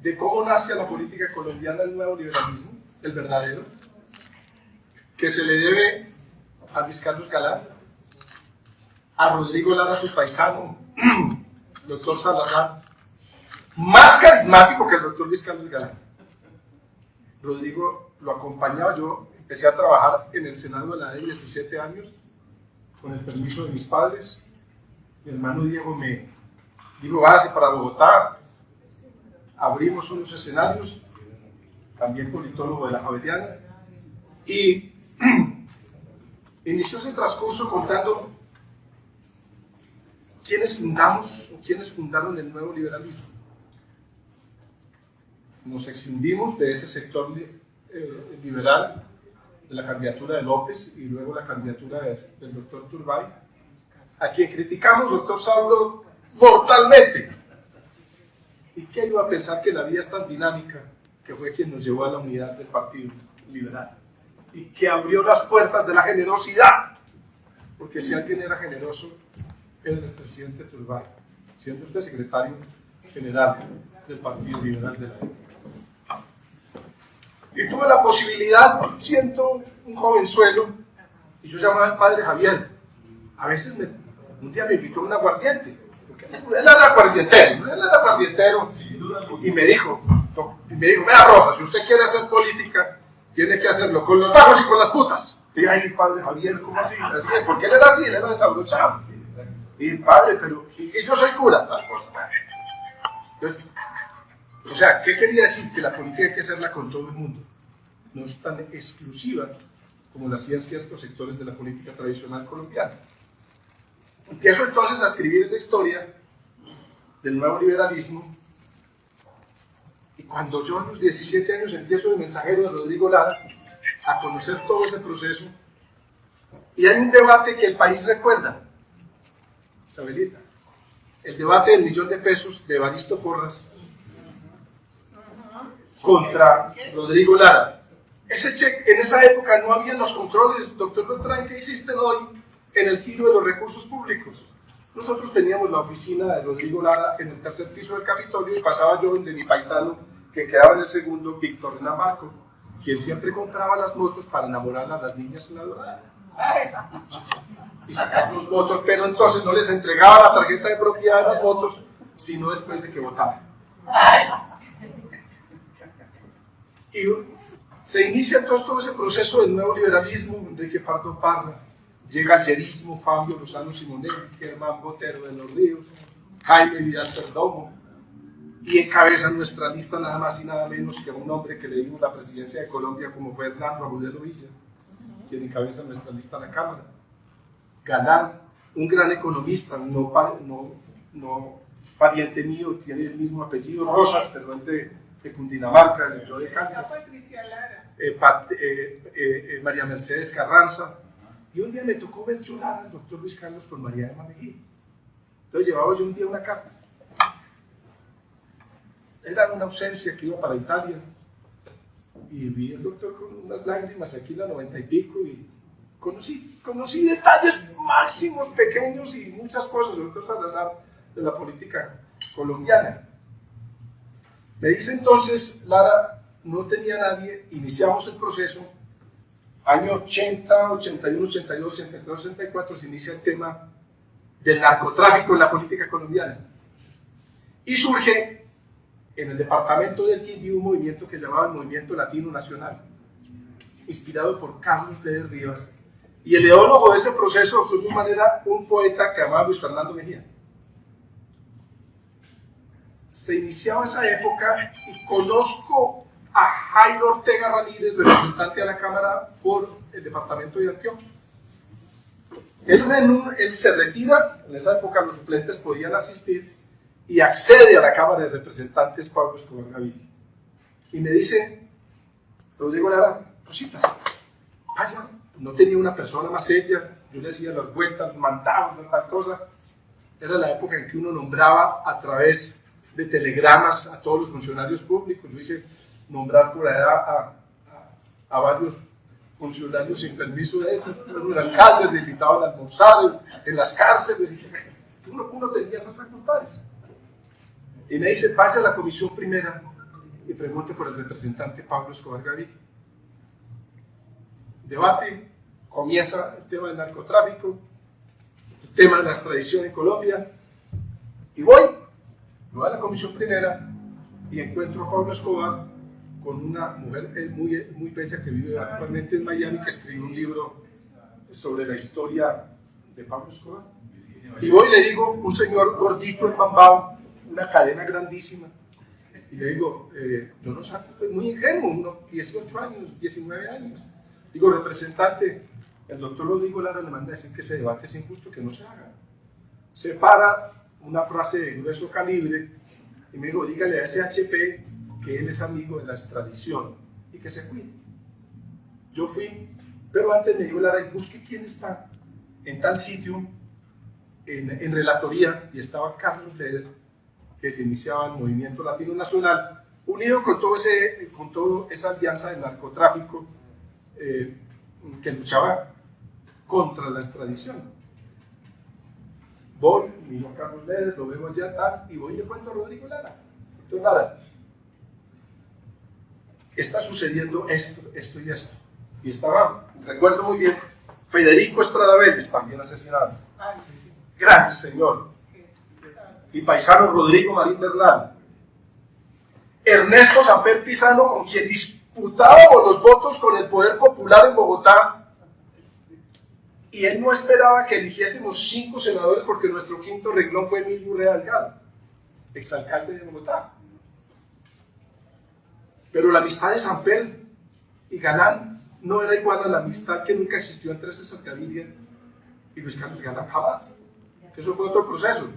de cómo nace la política colombiana el nuevo liberalismo, el verdadero, que se le debe a Luis Carlos Galán, a Rodrigo Lara, su paisano, doctor Salazar, más carismático que el doctor Luis Carlos Galán. Rodrigo lo acompañaba, yo empecé a trabajar en el Senado a la edad de 17 años, con el permiso de mis padres. Mi hermano Diego me dijo, váyase para Bogotá, abrimos unos escenarios, también politólogo de la Javeriana, y inició ese transcurso contando quiénes fundaron el nuevo liberalismo. Nos extendimos de ese sector liberal, de la candidatura de López y luego la candidatura del doctor Turbay, a quien criticamos, doctor Saulo, mortalmente. ¿Y qué iba a pensar que la vida es tan dinámica, que fue quien nos llevó a la unidad del Partido Liberal y que abrió las puertas de la generosidad? Porque si alguien era generoso, era el expresidente Turbay, siendo usted secretario general del Partido Liberal de la época. Y tuve la posibilidad, siendo un jovenzuelo, y yo llamaba al padre Javier, a veces un día me invitó a un aguardiente, porque él era aguardientero, y me dijo, vea Rosa, si usted quiere hacer política, tiene que hacerlo con los bajos y con las putas. Y dije, ay, padre Javier, ¿cómo así? Porque él era así, él era desabrochado. Y padre, pero, y yo soy cura, tal cosa. Entonces, o sea, ¿qué quería decir? Que la política hay que hacerla con todo el mundo. No es tan exclusiva como lo hacían ciertos sectores de la política tradicional colombiana. Empiezo entonces a escribir esa historia del nuevo liberalismo, y cuando yo a los 17 años empiezo de mensajero de Rodrigo Lara a conocer todo ese proceso, y hay un debate que el país recuerda, Isabelita, el debate del $1.000.000 de Evaristo Porras contra Rodrigo Lara. Ese cheque, en esa época no había los controles, doctor Beltrán, ¿qué hiciste hoy en el giro de los recursos públicos? Nosotros teníamos la oficina de Rodrigo Lara en el tercer piso del Capitolio y pasaba yo de mi paisano que quedaba en el segundo, Víctor Namarco, quien siempre compraba las motos para enamorar a las niñas en la dorada. Y sacar los votos, pero entonces no les entregaba la tarjeta de propiedad de las motos, sino después de que votaban. Y se inicia entonces todo ese proceso del nuevo liberalismo. Enrique Pardo Parra, llega el yerismo, Fabio Lozano Simonelli, Germán Botero de los Ríos, Jaime Vidal Perdomo, y encabeza nuestra lista nada más y nada menos que un hombre que le dimos la presidencia de Colombia, como fue Hernando Agudelo Villa, quien encabeza nuestra lista en la Cámara. Galán, un gran economista, no pariente mío, tiene el mismo apellido, Rosas, pero él de Cundinamarca, yo de Caldas. María Mercedes Carranza. Y un día me tocó ver llorar al doctor Luis Carlos con María Emma Mejía. Entonces llevaba yo un día una carta. Era una ausencia que iba para Italia. Y vi al doctor con unas lágrimas aquí, la 90 y pico, y conocí detalles máximos, pequeños y muchas cosas del doctor Salazar de la política colombiana. Me dice entonces, Lara, no tenía nadie, iniciamos el proceso. Año 80, 81, 82, 83, 84 se inicia el tema del narcotráfico en la política colombiana. Y surge en el departamento del Quindío un movimiento que se llamaba el Movimiento Latino Nacional, inspirado por Carlos Pérez Rivas. Y el ideólogo de ese proceso, doctor Guzmán, era un poeta que llamaba Luis Fernando Mejía. Se iniciaba esa época y conozco a Jairo Ortega Ramírez, representante de la Cámara por el departamento de Antioquia. Él se retira, en esa época los suplentes podían asistir, y accede a la Cámara de Representantes Pablo Escobar Gaviria. Y me dice, Rodrigo Lara, cositas, vaya, no tenía una persona más seria, yo le hacía las vueltas, los mandados, tal cosa. Era la época en que uno nombraba a través de telegramas a todos los funcionarios públicos. Yo hice nombrar por allá a varios funcionarios sin permiso de eso, los alcaldes le invitaban a almorzar en las cárceles, y uno tenía esas facultades. Y me dice, vaya a la comisión primera y pregunte por el representante Pablo Escobar Gaviria. Debate, comienza el tema del narcotráfico, el tema de la extradición en Colombia, y voy a la comisión primera y encuentro a Pablo Escobar con una mujer muy bella que vive actualmente en Miami, que escribió un libro sobre la historia de Pablo Escobar. Y voy y le digo, un señor gordito, empambado, una cadena grandísima, y le digo, yo no sé, muy ingenuo, unos 18 años, 19 años. Digo, representante, el doctor Rodrigo Lara le manda a decir que ese debate es injusto, que no se haga. Se para una frase de grueso calibre y me dijo, dígale a ese HP que él es amigo de la extradición y que se cuide. Yo fui, pero antes me dijo Lara, y busque quién está en tal sitio, en relatoría, y estaba Carlos Leder, que se iniciaba el Movimiento Latino Nacional, unido con toda esa alianza de narcotráfico que luchaba contra la extradición. Voy, miro a Carlos Leder, lo veo allá tal, y voy y le cuento a Rodrigo Lara. Doctor Lara, está sucediendo esto y esto. Y estaba, recuerdo muy bien, Federico Estrada Vélez, también asesinado. Gran señor. Y paisano Rodrigo Marín Bernal. Ernesto Samper Pizano, con quien disputábamos los votos con el Poder Popular en Bogotá, y él no esperaba que eligiésemos 5 senadores porque nuestro quinto renglón fue Emilio Urrea Delgado, exalcalde de Bogotá. Pero la amistad de Samper y Galán no era igual a la amistad que nunca existió entre César Gaviria y Luis Carlos Galán, jamás. Eso fue otro proceso.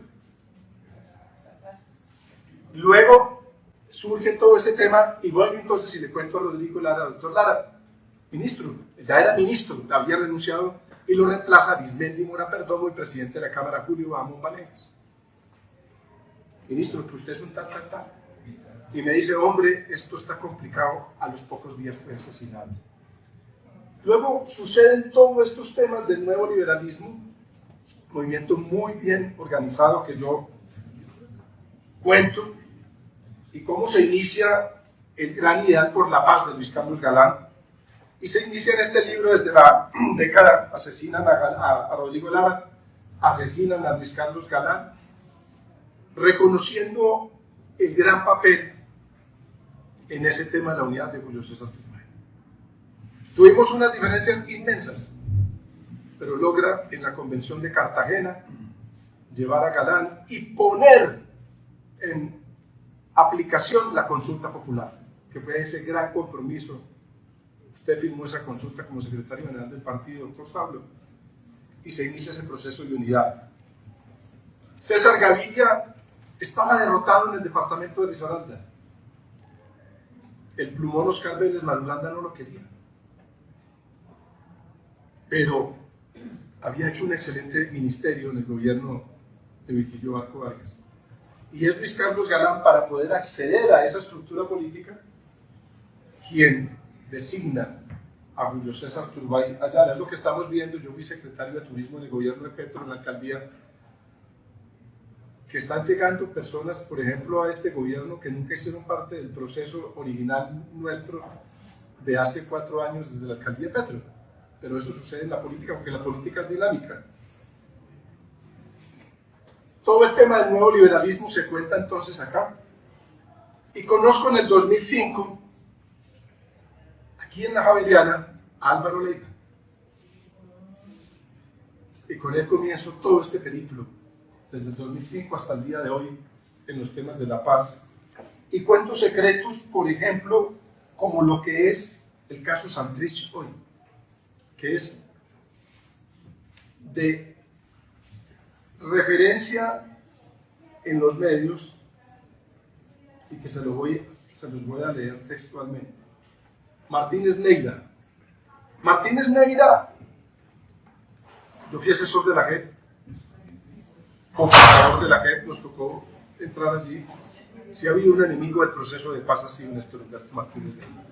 Luego surge todo ese tema y voy entonces y le cuento a Rodrigo Lara, doctor Lara, ministro, ya era ministro, había renunciado, y lo reemplaza Arismendi Mora Perdomo y presidente de la Cámara Julio Amón Vanegas. Ministro, que usted es un tal. Y me dice, hombre, esto está complicado, a los pocos días fue asesinado. Luego suceden todos estos temas del nuevo liberalismo, movimiento muy bien organizado que yo cuento, y cómo se inicia el gran ideal por la paz de Luis Carlos Galán. Y se inicia en este libro desde la década, asesinan a Rodrigo Lara, asesinan a Luis Carlos Galán, reconociendo el gran papel en ese tema de la unidad de Julio César Turbay. Tuvimos unas diferencias inmensas, pero logra en la Convención de Cartagena llevar a Galán y poner en aplicación la consulta popular, que fue ese gran compromiso. Usted firmó esa consulta como secretario general del partido, doctor Sablo, y se inicia ese proceso de unidad. César Gaviria estaba derrotado en el departamento de Risaralda. El plumón Oscar Vélez Marulanda no lo quería, pero había hecho un excelente ministerio en el gobierno de Virgilio Barco Vargas. Y es Luis Carlos Galán, para poder acceder a esa estructura política, quien designa a Julio César Turbay Ayala. Es lo que estamos viendo. Yo fui secretario de Turismo en el gobierno de Petro, en la alcaldía, que están llegando personas, por ejemplo, a este gobierno que nunca hicieron parte del proceso original nuestro de hace 4 años desde la alcaldía de Petro. Pero eso sucede en la política, porque la política es dinámica. Todo el tema del nuevo liberalismo se cuenta entonces acá. Y conozco en el 2005, aquí en la Javeriana, a Álvaro Leiva. Y con él comienzo todo este periplo, desde el 2005 hasta el día de hoy, en los temas de la paz. Y cuento secretos, por ejemplo, como lo que es el caso Santrich hoy, que es de referencia en los medios, y que se los voy a leer textualmente. Martínez Neira. Martínez Neira, yo fui asesor de la JEP, cofundador de la JEP, nos tocó entrar allí. Si ha habido un enemigo del proceso de paz, ha sido Néstor Humberto Martínez Neira.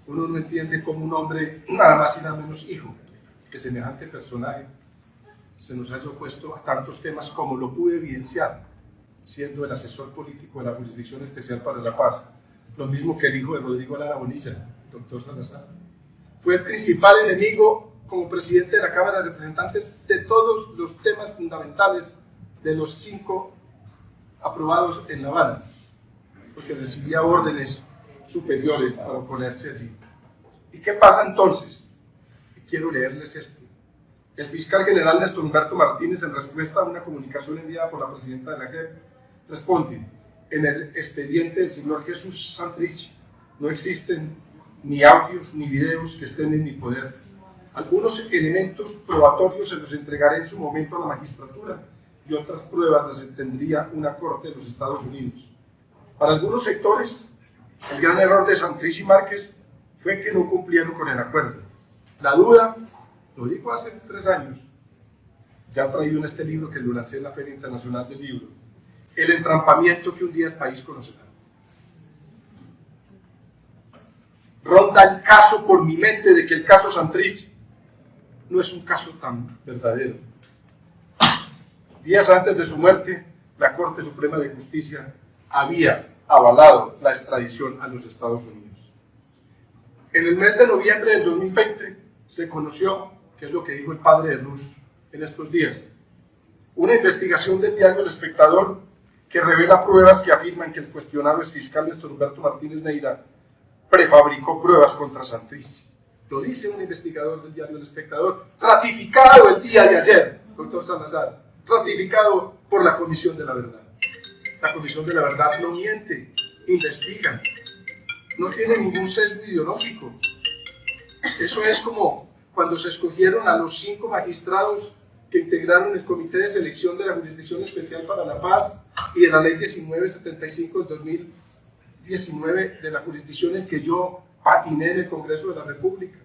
Uno no entiende cómo un hombre, nada más y nada menos hijo, que semejante personaje se nos haya opuesto a tantos temas como lo pude evidenciar siendo el asesor político de la Jurisdicción Especial para la Paz, lo mismo que el hijo de Rodrigo Lara Bonilla, doctor Salazar. Fue el principal enemigo como presidente de la Cámara de Representantes de todos los temas fundamentales de los 5 aprobados en La Habana, porque recibía órdenes superiores para oponerse allí. ¿Y qué pasa entonces? Quiero leerles esto. El fiscal general Néstor Humberto Martínez, en respuesta a una comunicación enviada por la presidenta de la JEP, responde: en el expediente del señor Jesús Santrich no existen ni audios ni videos que estén en mi poder. Algunos elementos probatorios se los entregaré en su momento a la magistratura y otras pruebas las tendría una corte de los Estados Unidos. Para algunos sectores, el gran error de Santrich y Márquez fue que no cumplieron con el acuerdo. La duda, lo dijo hace 3 años, ya traído en este libro que lo lancé en la Feria Internacional del Libro, el entrampamiento que un día el país conocerá. Ronda el caso por mi mente de que el caso Santrich no es un caso tan verdadero. Días antes de su muerte, la Corte Suprema de Justicia había avalado la extradición a los Estados Unidos. En el mes de noviembre del 2020 se conoció, que es lo que dijo el padre de Ruz en estos días, una investigación del diario El Espectador que revela pruebas que afirman que el cuestionado exfiscal Néstor Humberto Martínez Neira prefabricó pruebas contra Santrich. Lo dice un investigador del diario El Espectador, ratificado el día de ayer, doctor Salazar, ratificado por la Comisión de la Verdad. La Comisión de la Verdad no miente, investiga, no tiene ningún sesgo ideológico. Eso es como cuando se escogieron a los 5 magistrados que integraron el Comité de Selección de la Jurisdicción Especial para la Paz y de la Ley 1975 del 2019 de la jurisdicción en que yo patiné en el Congreso de la República.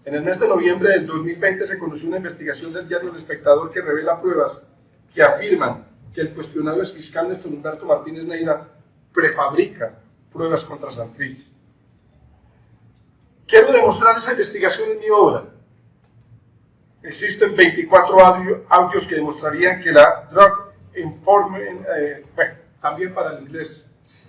En el mes de noviembre del 2020 se conoció una investigación del diario El Espectador que revela pruebas que afirman que el cuestionado exfiscal Néstor Humberto Martínez Neira prefabrica pruebas contra Santrich. Quiero demostrar esa investigación en mi obra. Existen 24 audios que demostrarían que la Drug Enforcement, también para el inglés,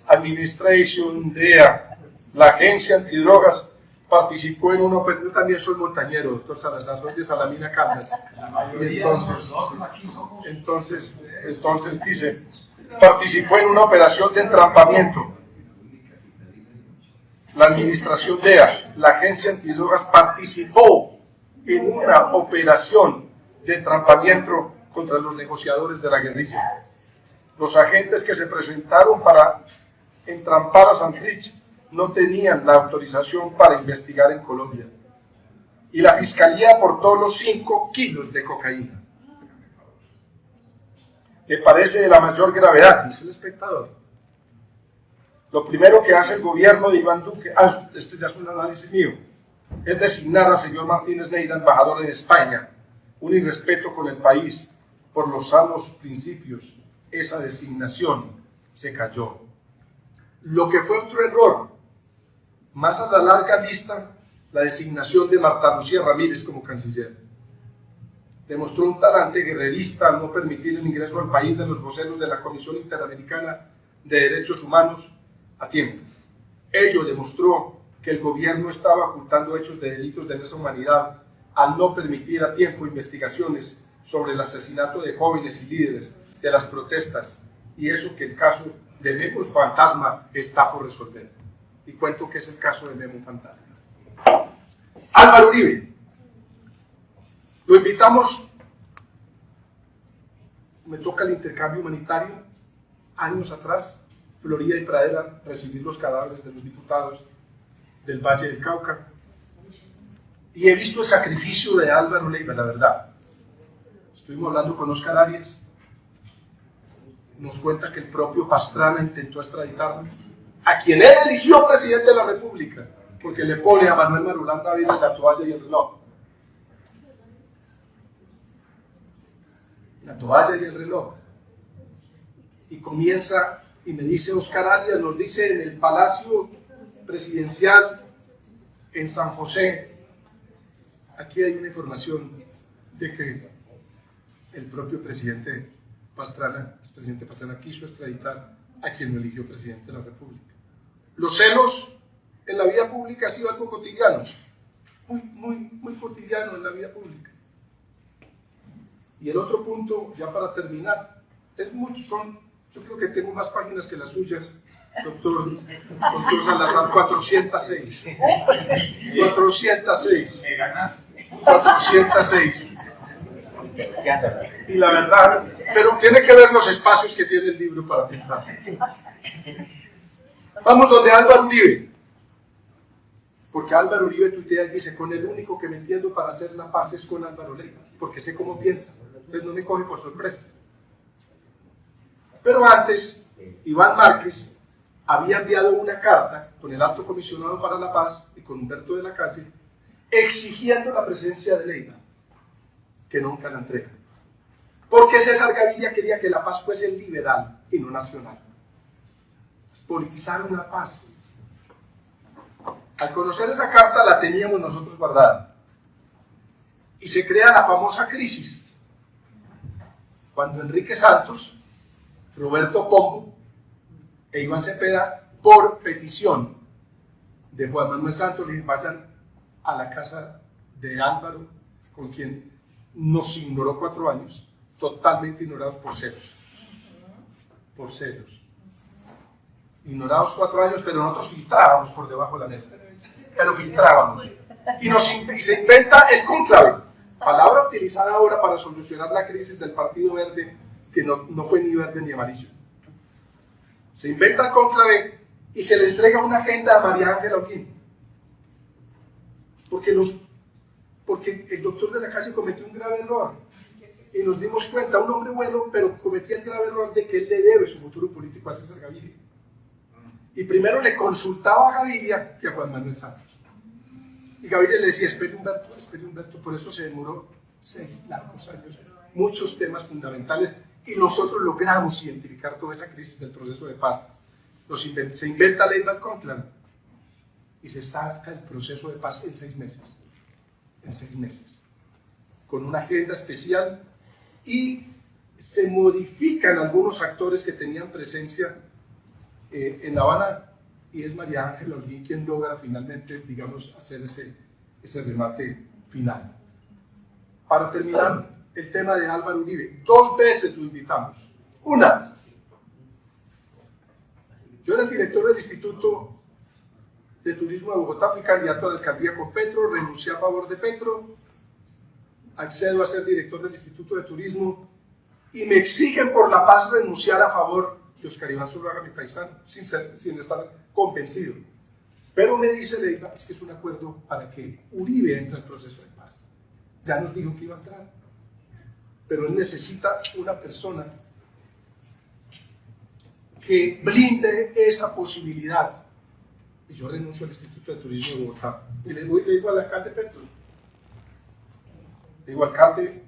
Administration, DEA, la agencia antidrogas, participó en una operación. Yo también soy montañero, doctor Salazar, soy de Salamina, Caldas. Y entonces dice, participó en una operación de entrampamiento. La administración DEA, la agencia antidrogas, participó en una operación de entrampamiento contra los negociadores de la guerrilla. Los agentes que se presentaron para entrampar a Santrich no tenían la autorización para investigar en Colombia. Y la Fiscalía aportó los 5 kilos de cocaína. ¿Le parece de la mayor gravedad? Dice El Espectador. Lo primero que hace el gobierno de Iván Duque, este ya es un análisis mío, es designar al señor Martínez Neira embajador en España, un irrespeto con el país por los sanos principios. Esa designación se cayó. Lo que fue otro error, más a la larga vista, la designación de Marta Lucía Ramírez como canciller. Demostró un talante guerrerista al no permitir el ingreso al país de los voceros de la Comisión Interamericana de Derechos Humanos a tiempo. Ello demostró que el gobierno estaba ocultando hechos de delitos de lesa humanidad al no permitir a tiempo investigaciones sobre el asesinato de jóvenes y líderes de las protestas, y eso que el caso de Memo Fantasma está por resolver. Y cuento que es el caso de Memo Fantasma. Álvaro Uribe, lo invitamos, me toca el intercambio humanitario, años atrás, Florida y Pradera, recibir los cadáveres de los diputados del Valle del Cauca, y he visto el sacrificio de Álvaro Leiva, la verdad. Estuvimos hablando con Oscar Arias, nos cuenta que el propio Pastrana intentó extraditarlo, a quien él eligió presidente de la República, porque le pone a Manuel Marulán David la toalla y el reloj. La toalla y el reloj. Y comienza, y me dice Oscar Arias, nos dice en el Palacio Presidencial en San José, aquí hay una información de que el propio presidente Pastrana, el presidente Pastrana quiso extraditar a quien lo eligió presidente de la República. Los celos en la vida pública ha sido algo cotidiano, muy cotidiano en la vida pública. Y el otro punto, ya para terminar, es mucho, yo creo que tengo más páginas que las suyas, doctor Salazar, 406. 406. 406. Y la verdad, pero tiene que ver los espacios que tiene el libro para pintar. Vamos donde Álvaro Uribe. Porque Álvaro Uribe tuitea y dice: con el único que me entiendo para hacer la paz es con Álvaro Leiva, porque sé cómo piensa, entonces no me coge por sorpresa. Pero antes, Iván Márquez había enviado una carta con el Alto Comisionado para la Paz y con Humberto de la Calle, exigiendo la presencia de Leiva, que nunca la entrega. Porque César Gaviria quería que la paz fuese liberal y no nacional. Politizaron la paz. Al conocer esa carta la teníamos nosotros guardada. Y se crea la famosa crisis, cuando Enrique Santos, Roberto Pombo e Iván Cepeda, por petición de Juan Manuel Santos, le vayan a la casa de Álvaro, con quien nos ignoró 4 años, totalmente ignorados por celos. Por celos. Ignorados 4 años, pero nosotros filtrábamos por debajo de la mesa. Pero filtrábamos. Y se inventa el cónclave, palabra utilizada ahora para solucionar la crisis del Partido Verde, que no fue ni verde ni amarillo. Se inventa el cónclave y se le entrega una agenda a María Ángela Holguín. Porque el doctor de la Calle cometió un grave error. Y nos dimos cuenta, un hombre bueno, pero cometía el grave error de que él le debe su futuro político a César Gaviria. Y primero le consultaba a Gaviria que a Juan Manuel Santos. Y Gaviria le decía: espere Humberto, por eso se demoró 6 largos años, muchos temas fundamentales, y nosotros logramos identificar toda esa crisis del proceso de paz. Se inventa la ley del cónclave y se saca el proceso de paz en 6 meses. En 6 meses. Con una agenda especial, y se modifican algunos actores que tenían presencia en La Habana, y es María Ángela Holguín quien logra finalmente, digamos, hacer ese remate final. Para terminar, el tema de Álvaro Uribe. 2 veces lo invitamos. Una, yo era el director del Instituto de Turismo de Bogotá, fui candidato a la alcaldía con Petro, renuncié a favor de Petro, accedo a ser director del Instituto de Turismo y me exigen por la paz renunciar a favor de Oscar Iván Zuluaga, mi paisano, sin estar convencido. Pero me dice Leiva: es que es un acuerdo para que Uribe entre al proceso de paz. Ya nos dijo que iba a entrar, pero él necesita una persona que blinde esa posibilidad. Y yo renuncio al Instituto de Turismo de Bogotá. Y le digo al alcalde Petro: le digo, alcalde,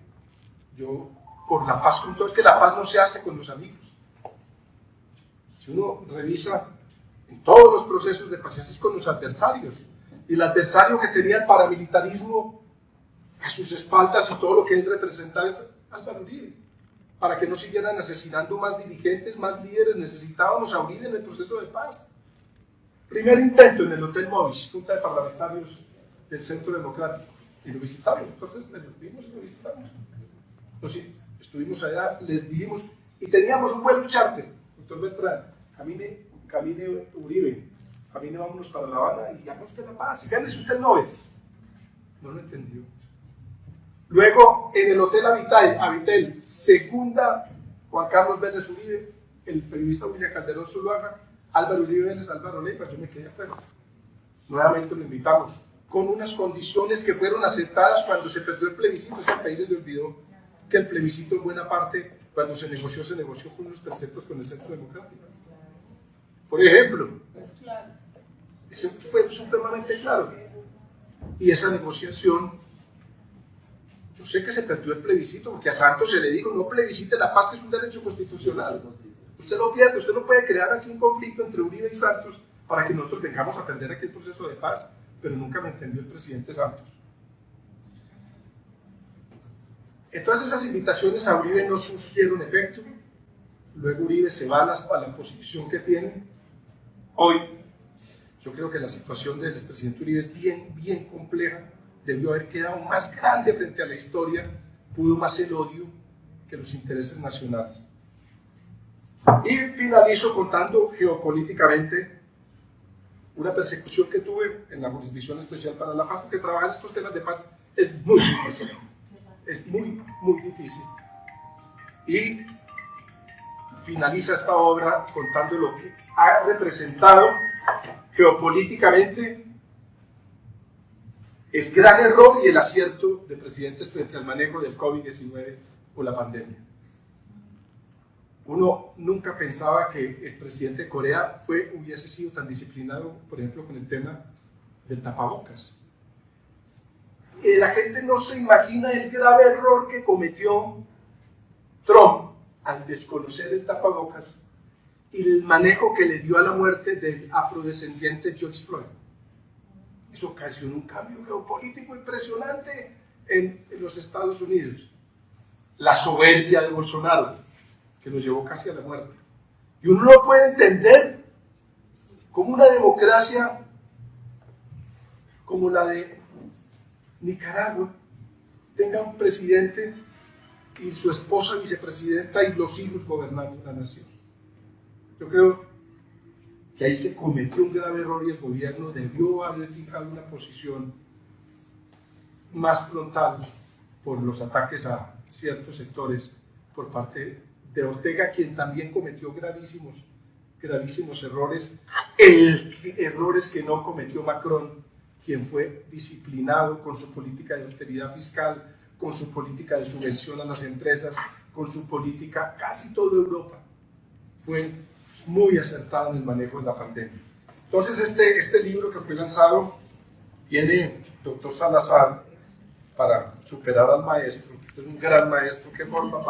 yo por la paz con todo, es que la paz no se hace con los amigos. Si uno revisa en todos los procesos de paz, es con los adversarios. Y el adversario que tenía el paramilitarismo a sus espaldas y todo lo que él representa es Álvaro Uribe. Para que no siguieran asesinando más dirigentes, más líderes, necesitábamos a Uribe en el proceso de paz. Primer intento en el Hotel Movis, Junta de Parlamentarios del Centro Democrático. Y lo visitamos, entonces le dimos y lo visitamos. Entonces, estuvimos allá, les dijimos, y teníamos un vuelo charter, doctor Beltrán: camine Uribe, camine, vámonos para La Habana y haga usted la paz, y gánese usted el Nobel. No lo entendió. Luego, en el Hotel Avitel, segunda Juan Carlos Vélez Uribe, el periodista William Calderón Zuluaga, Álvaro Uribe Vélez, Álvaro Leiva, yo me quedé afuera. Nuevamente lo invitamos, con unas condiciones que fueron aceptadas cuando se perdió el plebiscito. Es que al país se le olvidó que el plebiscito, en buena parte, cuando se negoció con unos preceptos con el Centro Democrático. Por ejemplo, eso fue supremamente claro. Y esa negociación, yo sé que se perdió el plebiscito, porque a Santos se le dijo: no plebiscite la paz, que es un derecho constitucional. Usted lo pierde, usted no puede crear aquí un conflicto entre Uribe y Santos para que nosotros vengamos a perder aquí el proceso de paz. Pero nunca me entendió el presidente Santos. Entonces esas invitaciones a Uribe no surgieron efecto, luego Uribe se va a la posición que tiene. Hoy, yo creo que la situación del expresidente Uribe es bien compleja, debió haber quedado más grande frente a la historia, pudo más el odio que los intereses nacionales. Y finalizo contando geopolíticamente una persecución que tuve en la Jurisdicción Especial para la Paz, porque trabajar estos temas de paz es muy difícil, es muy difícil. Y finaliza esta obra contando lo que ha representado geopolíticamente el gran error y el acierto de presidentes frente al manejo del COVID-19 o la pandemia. Uno nunca pensaba que el presidente de Corea hubiese sido tan disciplinado, por ejemplo, con el tema del tapabocas. La gente no se imagina el grave error que cometió Trump al desconocer el tapabocas y el manejo que le dio a la muerte del afrodescendiente George Floyd. Eso ocasionó un cambio geopolítico impresionante en los Estados Unidos. La soberbia de Bolsonaro, que nos llevó casi a la muerte. Y uno no puede entender cómo una democracia como la de Nicaragua tenga un presidente y su esposa vicepresidenta y los hijos gobernando la nación. Yo creo que ahí se cometió un grave error y el gobierno debió haber fijado una posición más frontal por los ataques a ciertos sectores por parte de Ortega, quien también cometió gravísimos errores, errores que no cometió Macron, quien fue disciplinado con su política de austeridad fiscal, con su política de subvención a las empresas, con su política, casi toda Europa fue muy acertada en el manejo de la pandemia. Entonces este libro que fue lanzado tiene Dr. Salazar para superar al maestro, es un gran maestro que forma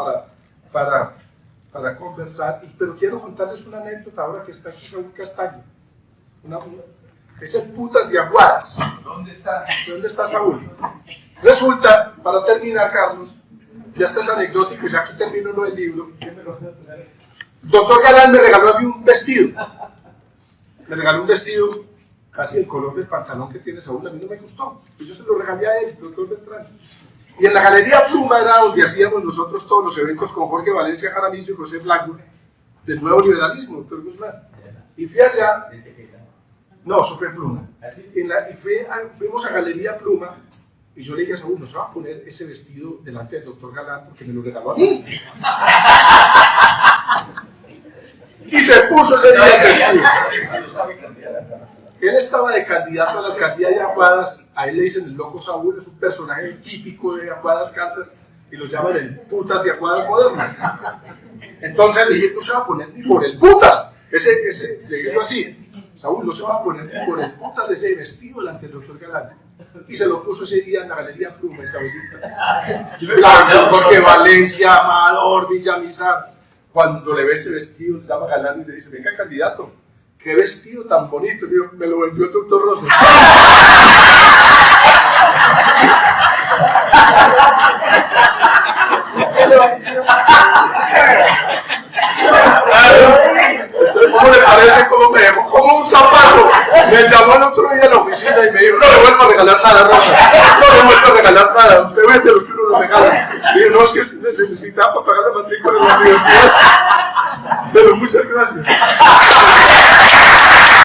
para conversar, pero quiero contarles una anécdota ahora que está aquí Saúl Castaño. Es el putas de Aguadas. ¿Dónde está Saúl? Resulta, para terminar, Carlos, ya estás anecdótico, ya aquí termino lo del libro. Doctor Galán me regaló a mí un vestido. Me regaló un vestido casi el color del pantalón que tiene Saúl, a mí no me gustó. Y yo se lo regalé a él, doctor Beltrán. Y en la Galería Pluma era donde hacíamos nosotros todos los eventos con Jorge Valencia Jaramillo y José Blackwood del nuevo liberalismo, doctor Guzmán. Y fui allá. No, eso fue Pluma. Fuimos a Galería Pluma y yo le dije a Saúl, no se va a poner ese vestido delante del doctor Galán porque me lo regaló a mí. Y se puso ese día el vestido. Él estaba de candidato a la alcaldía de Aguadas, a él le dicen el loco Saúl, es un personaje típico de Aguadas Caldas, y lo llaman el putas de Aguadas moderno. Entonces le dije, no se va a poner ni por el putas, le dije así, Saúl no se va a poner ni por el putas ese vestido delante del doctor Galán. Y se lo puso ese día en la Galería Pluma, Saúlita. Blanco, Jorge Valencia, Amador, Villamizar. Cuando le ve ese vestido, le llama Galán y le dice, venga candidato, qué vestido tan bonito, me lo vendió el doctor Rosas. ¿Cómo le parece? ¿Cómo me dejó? Como un zapato. Me llamó el otro día a la oficina y me dijo, no le vuelvo a regalar nada, Rosa. No le vuelvo a regalar nada. Usted vende lo que uno le regala. Digo, no, es que usted necesita para pagar la matrícula de la universidad. Pero muchas gracias.